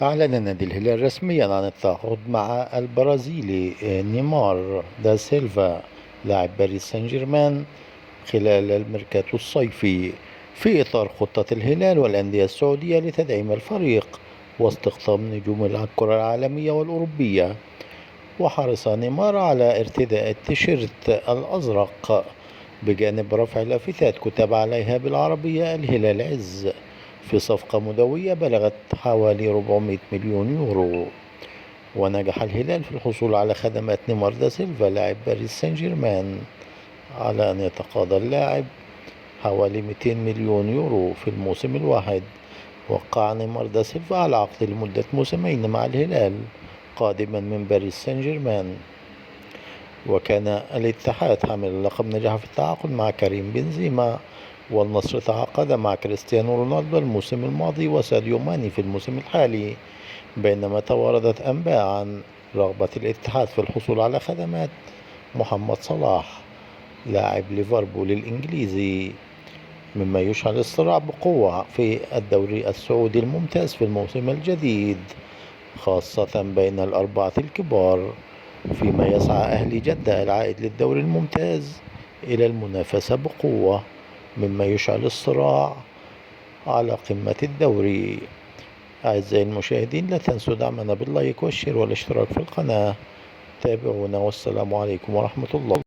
أعلن نادي الهلال رسميا عن التعاقد مع البرازيلي نيمار دا سيلفا لاعب باريس سان جيرمان خلال الميركاتو الصيفي، في إطار خطة الهلال والأندية السعودية لتدعيم الفريق واستقطاب نجوم الكرة العالمية والأوروبية. وحرص نيمار على ارتداء التيشيرت الأزرق بجانب رفع لافتات كتب عليها بالعربية الهلال عز، في صفقة مدوية بلغت حوالي 400 مليون يورو. ونجح الهلال في الحصول على خدمات نيمار دا سيلفا لاعب باريس سان جيرمان على أن يتقاضى اللاعب حوالي 200 مليون يورو في الموسم الواحد. وقع نيمار دا سيلفا على عقد لمدة موسمين مع الهلال قادما من باريس سان جيرمان. وكان الاتحاد حامل اللقب نجح في التعاقد مع كريم بنزيما، والنصر تعاقد مع كريستيانو رونالدو الموسم الماضي وساديو ماني في الموسم الحالي، بينما تواردت أنباء عن رغبة الاتحاد في الحصول على خدمات محمد صلاح لاعب ليفربول الإنجليزي، مما يشعل الصراع بقوة في الدوري السعودي الممتاز في الموسم الجديد، خاصة بين الأربعة الكبار، فيما يسعى أهلي جدة العائد للدوري الممتاز إلى المنافسة بقوة، مما يشعل الصراع على قمة الدوري. أعزائي المشاهدين، لا تنسوا دعمنا باللايك والشير والاشتراك في القناة. تابعونا، والسلام عليكم ورحمة الله.